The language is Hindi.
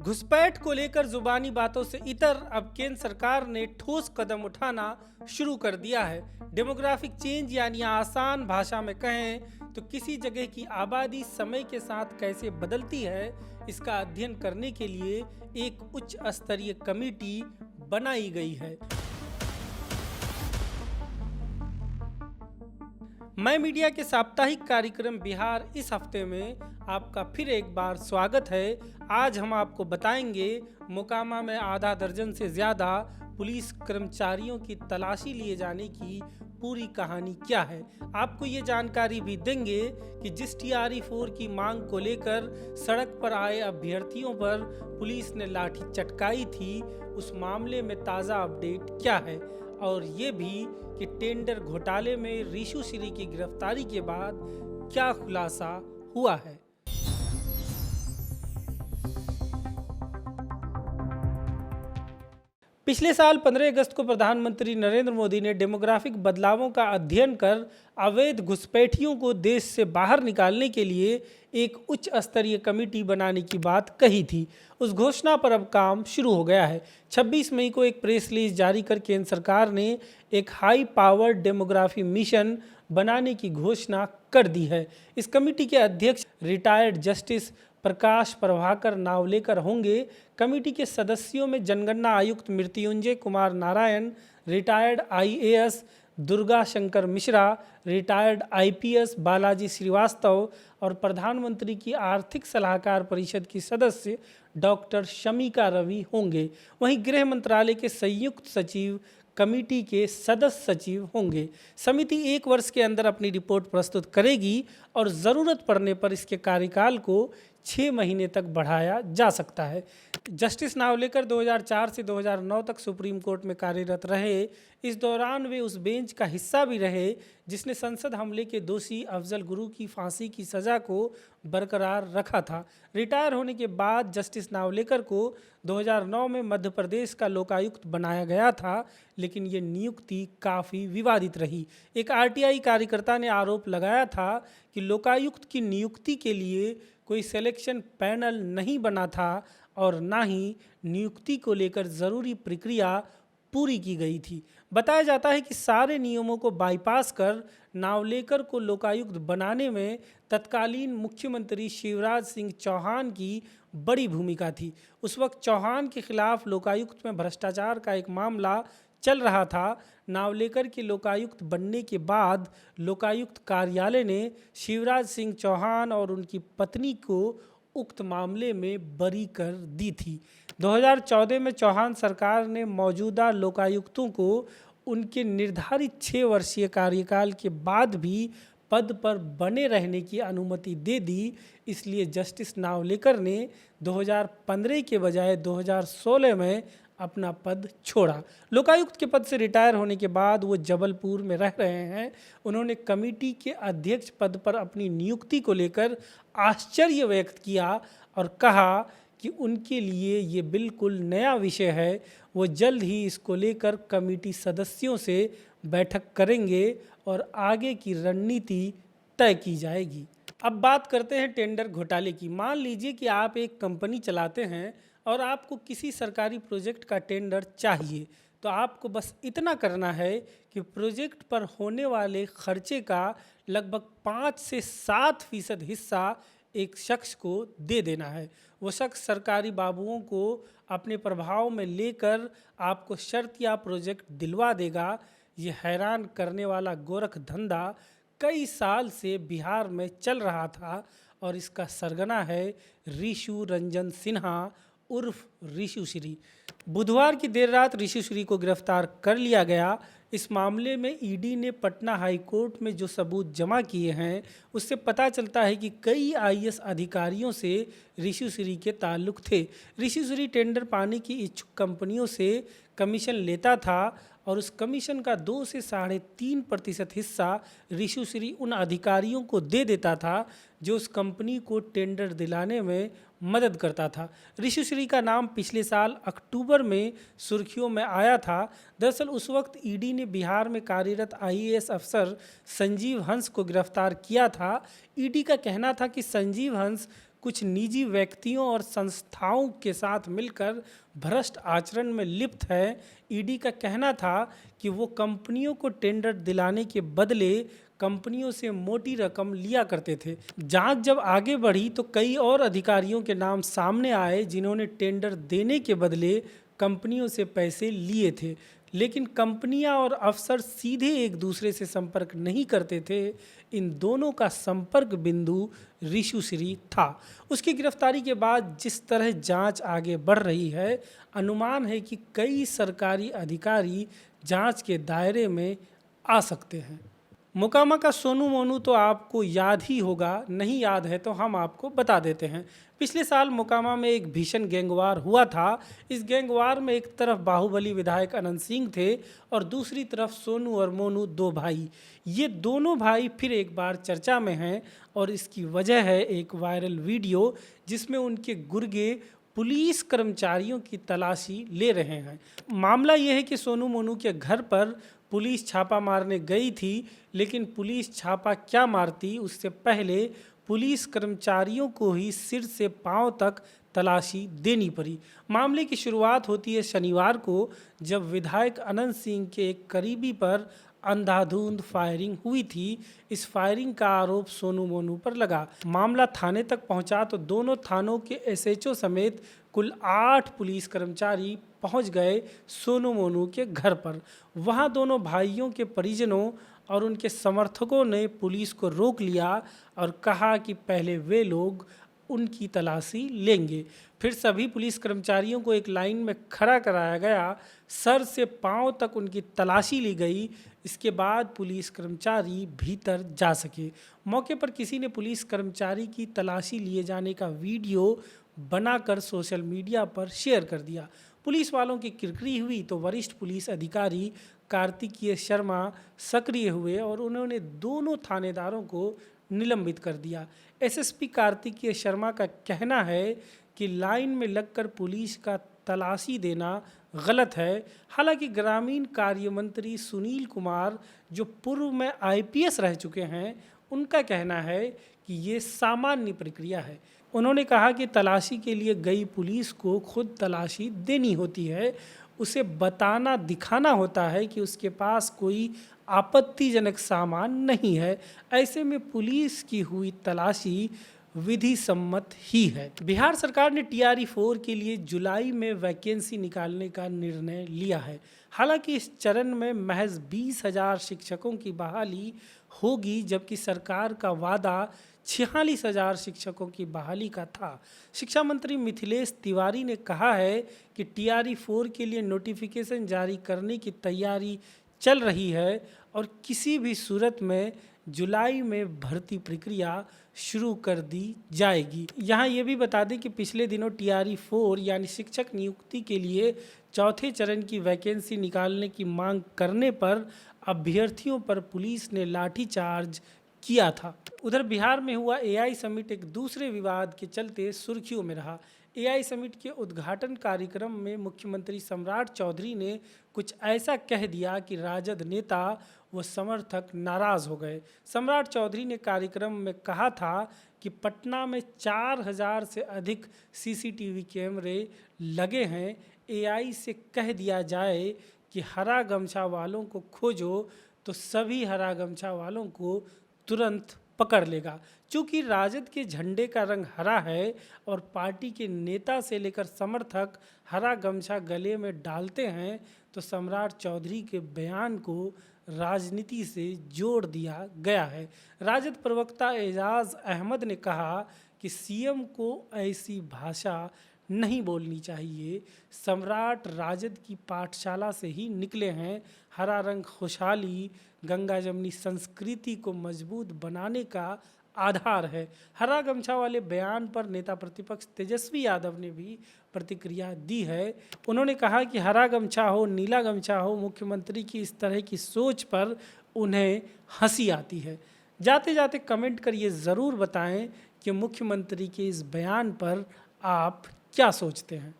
घुसपैठ को लेकर जुबानी बातों से इतर अब केंद्र सरकार ने ठोस कदम उठाना शुरू कर दिया है। डेमोग्राफिक चेंज यानी आसान भाषा में कहें तो किसी जगह की आबादी समय के साथ कैसे बदलती है, इसका अध्ययन करने के लिए एक उच्च स्तरीय कमेटी बनाई गई है। मैं मीडिया के साप्ताहिक कार्यक्रम बिहार इस हफ्ते में आपका फिर एक बार स्वागत है। आज हम आपको बताएंगे मोकामा में आधा दर्जन से ज़्यादा पुलिस कर्मचारियों की तलाशी लिए जाने की पूरी कहानी क्या है। आपको ये जानकारी भी देंगे कि जिस TRE-4 की मांग को लेकर सड़क पर आए अभ्यर्थियों पर पुलिस ने लाठी चटकाई थी, उस मामले में ताज़ा अपडेट क्या है, और ये भी कि टेंडर घोटाले में रीशु श्री की गिरफ्तारी के बाद क्या खुलासा हुआ है। पिछले साल 15 अगस्त को प्रधानमंत्री नरेंद्र मोदी ने डेमोग्राफिक बदलावों का अध्ययन कर अवैध घुसपैठियों को देश से बाहर निकालने के लिए एक उच्च स्तरीय कमेटी बनाने की बात कही थी। उस घोषणा पर अब काम शुरू हो गया है। 26 मई को एक प्रेस रिलीज जारी कर केंद्र सरकार ने एक हाई पावर डेमोग्राफी मिशन बनाने की घोषणा कर दी है। इस कमेटी के अध्यक्ष रिटायर्ड जस्टिस प्रकाश प्रभाकर नावलेकर होंगे। कमेटी के सदस्यों में जनगणना आयुक्त Mrityunjay Kumar Narayan, retired IAS Durga Shankar Mishra, retired IPS Balaji Srivastava और प्रधानमंत्री की आर्थिक सलाहकार परिषद की सदस्य डॉक्टर शमिका रवि होंगे। वहीं गृह मंत्रालय के संयुक्त सचिव कमेटी के सदस्य सचिव होंगे। समिति 1 वर्ष के अंदर अपनी रिपोर्ट प्रस्तुत करेगी और ज़रूरत पड़ने पर इसके कार्यकाल को 6 महीने तक बढ़ाया जा सकता है। जस्टिस नावलेकर 2004 से 2009 तक सुप्रीम कोर्ट में कार्यरत रहे। इस दौरान वे उस बेंच का हिस्सा भी रहे जिसने संसद हमले के दोषी अफजल गुरु की फांसी की सज़ा को बरकरार रखा था। रिटायर होने के बाद जस्टिस नावलेकर को 2009 में मध्य प्रदेश का लोकायुक्त बनाया गया था, लेकिन ये नियुक्ति काफ़ी विवादित रही। एक RTI कार्यकर्ता ने आरोप लगाया था कि लोकायुक्त की नियुक्ति के लिए कोई सिलेक्शन पैनल नहीं बना था और ना ही नियुक्ति को लेकर ज़रूरी प्रक्रिया पूरी की गई थी। बताया जाता है कि सारे नियमों को बाईपास कर नावलेकर को लोकायुक्त बनाने में तत्कालीन मुख्यमंत्री शिवराज सिंह चौहान की बड़ी भूमिका थी। उस वक्त चौहान के खिलाफ लोकायुक्त में भ्रष्टाचार का एक मामला चल रहा था। नावलेकर के लोकायुक्त बनने के बाद लोकायुक्त कार्यालय ने शिवराज सिंह चौहान और उनकी पत्नी को उक्त मामले में बरी कर दी थी। 2014 में चौहान सरकार ने मौजूदा लोकायुक्तों को उनके निर्धारित 6 वर्षीय कार्यकाल के बाद भी पद पर बने रहने की अनुमति दे दी। इसलिए जस्टिस नावलेकर ने 2015 के बजाय 2016 में अपना पद छोड़ा। लोकायुक्त के पद से रिटायर होने के बाद वो जबलपुर में रह रहे हैं। उन्होंने कमेटी के अध्यक्ष पद पर अपनी नियुक्ति को लेकर आश्चर्य व्यक्त किया और कहा कि उनके लिए ये बिल्कुल नया विषय है। वो जल्द ही इसको लेकर कमेटी सदस्यों से बैठक करेंगे और आगे की रणनीति तय की जाएगी। अब बात करते हैं टेंडर घोटाले की। मान लीजिए कि आप एक कंपनी चलाते हैं और आपको किसी सरकारी प्रोजेक्ट का टेंडर चाहिए, तो आपको बस इतना करना है कि प्रोजेक्ट पर होने वाले खर्चे का लगभग 5 से 7% हिस्सा एक शख्स को दे देना है। वो शख्स सरकारी बाबुओं को अपने प्रभाव में लेकर आपको शर्त या प्रोजेक्ट दिलवा देगा। ये हैरान करने वाला गोरख धंधा कई साल से बिहार में चल रहा था और इसका सरगना है रीशु रंजन सिन्हा उर्फ रीशु श्री। बुधवार की देर रात रीशु श्री को गिरफ्तार कर लिया गया। इस मामले में ED ने पटना हाई कोर्ट में जो सबूत जमा किए हैं उससे पता चलता है कि कई IAS अधिकारियों से रीशु श्री के ताल्लुक थे। रीशु श्री टेंडर पाने की इच्छुक कंपनियों से कमीशन लेता था और उस कमीशन का 2 से 3.5% हिस्सा रीशु श्री उन अधिकारियों को दे देता था जो उस कंपनी को टेंडर दिलाने में मदद करता था। रीशु श्री का नाम पिछले साल अक्टूबर में सुर्खियों में आया था। दरअसल उस वक्त ED ने बिहार में कार्यरत IAS अफसर संजीव हंस को गिरफ्तार किया था। ED का कहना था कि संजीव हंस कुछ निजी व्यक्तियों और संस्थाओं के साथ मिलकर भ्रष्ट आचरण में लिप्त है। ईडी का कहना था कि वो कंपनियों को टेंडर दिलाने के बदले कंपनियों से मोटी रकम लिया करते थे। जांच जब आगे बढ़ी तो कई और अधिकारियों के नाम सामने आए जिन्होंने टेंडर देने के बदले कंपनियों से पैसे लिए थे, लेकिन कंपनियां और अफसर सीधे एक दूसरे से संपर्क नहीं करते थे। इन दोनों का संपर्क बिंदु ऋषु श्री था। उसकी गिरफ्तारी के बाद जिस तरह जांच आगे बढ़ रही है, अनुमान है कि कई सरकारी अधिकारी जांच के दायरे में आ सकते हैं। मोकामा का सोनू मोनू तो आपको याद ही होगा, नहीं याद है तो हम आपको बता देते हैं। पिछले साल मोकामा में एक भीषण गैंगवार हुआ था। इस गैंगवार में एक तरफ बाहुबली विधायक अनंत सिंह थे और दूसरी तरफ सोनू और मोनू, दो भाई। ये दोनों भाई फिर एक बार चर्चा में हैं और इसकी वजह है एक वायरल वीडियो जिसमें उनके गुर्गे पुलिस कर्मचारियों की तलाशी ले रहे हैं। मामला यह है कि सोनू मोनू के घर पर पुलिस छापा मारने गई थी, लेकिन पुलिस छापा क्या मारती, उससे पहले पुलिस कर्मचारियों को ही सिर से पांव तक तलाशी देनी पड़ी। मामले की शुरुआत होती है शनिवार को, जब विधायक अनंत सिंह के एक करीबी पर अंधाधुंध फायरिंग हुई थी। इस फायरिंग का आरोप सोनू मोनू पर लगा। मामला थाने तक पहुंचा तो दोनों थानों के एसएचओ समेत कुल 8 पुलिस कर्मचारी पहुंच गए सोनू मोनू के घर पर। वहां दोनों भाइयों के परिजनों और उनके समर्थकों ने पुलिस को रोक लिया और कहा कि पहले वे लोग उनकी तलाशी लेंगे। फिर सभी पुलिस कर्मचारियों को एक लाइन में खड़ा कराया गया, सर से पांव तक उनकी तलाशी ली गई। इसके बाद पुलिस कर्मचारी भीतर जा सके। मौके पर किसी ने पुलिस कर्मचारी की तलाशी लिए जाने का वीडियो बनाकर सोशल मीडिया पर शेयर कर दिया। पुलिस वालों की किरकिरी हुई तो वरिष्ठ पुलिस अधिकारी कार्तिकेय शर्मा सक्रिय हुए और उन्होंने दोनों थानेदारों को निलंबित कर दिया। एसएसपी कार्तिकेय शर्मा का कहना है कि लाइन में लगकर पुलिस का तलाशी देना गलत है। हालांकि ग्रामीण कार्य मंत्री सुनील कुमार, जो पूर्व में आईपीएस रह चुके हैं, उनका कहना है कि ये सामान्य प्रक्रिया है। उन्होंने कहा कि तलाशी के लिए गई पुलिस को खुद तलाशी देनी होती है, उसे बताना दिखाना होता है कि उसके पास कोई आपत्तिजनक सामान नहीं है। ऐसे में पुलिस की हुई तलाशी विधि सम्मत ही है। बिहार सरकार ने टीआरई 4 के लिए जुलाई में वैकेंसी निकालने का निर्णय लिया है। हालांकि इस चरण में महज 20,000 शिक्षकों की बहाली होगी, जबकि सरकार का वादा 46,000 शिक्षकों की बहाली का था। शिक्षा मंत्री मिथिलेश तिवारी ने कहा है कि टीआरई 4 के लिए नोटिफिकेशन जारी करने की तैयारी चल रही है और किसी भी सूरत में जुलाई में भर्ती प्रक्रिया शुरू कर दी जाएगी। यहाँ ये भी बता दें कि पिछले दिनों टीआरई 4 यानी शिक्षक नियुक्ति के लिए चौथे चरण की वैकेंसी निकालने की मांग करने पर अभ्यर्थियों पर पुलिस ने लाठीचार्ज किया था। उधर बिहार में हुआ एआई समिट एक दूसरे विवाद के चलते सुर्खियों में रहा। एआई समिट के उद्घाटन कार्यक्रम में मुख्यमंत्री सम्राट चौधरी ने कुछ ऐसा कह दिया कि राजद नेता व समर्थक नाराज हो गए। सम्राट चौधरी ने कार्यक्रम में कहा था कि पटना में 4,000 से अधिक सीसीटीवी कैमरे लगे हैं। एआई से कह दिया जाए कि हरा गमछा वालों को खोजो तो सभी हरा गमछा वालों को तुरंत पकड़ लेगा। चूँकि राजद के झंडे का रंग हरा है और पार्टी के नेता से लेकर समर्थक हरा गमछा गले में डालते हैं, तो सम्राट चौधरी के बयान को राजनीति से जोड़ दिया गया है। राजद प्रवक्ता एजाज अहमद ने कहा कि सीएम को ऐसी भाषा नहीं बोलनी चाहिए। सम्राट राजद की पाठशाला से ही निकले हैं। हरा रंग खुशहाली, गंगा जमनी संस्कृति को मजबूत बनाने का आधार है। हरा गमछा वाले बयान पर नेता प्रतिपक्ष तेजस्वी यादव ने भी प्रतिक्रिया दी है। उन्होंने कहा कि हरा गमछा हो, नीला गमछा हो, मुख्यमंत्री की इस तरह की सोच पर उन्हें हंसी आती है। जाते जाते कमेंट कर ये ज़रूर बताएं कि मुख्यमंत्री के इस बयान पर आप क्या सोचते हैं।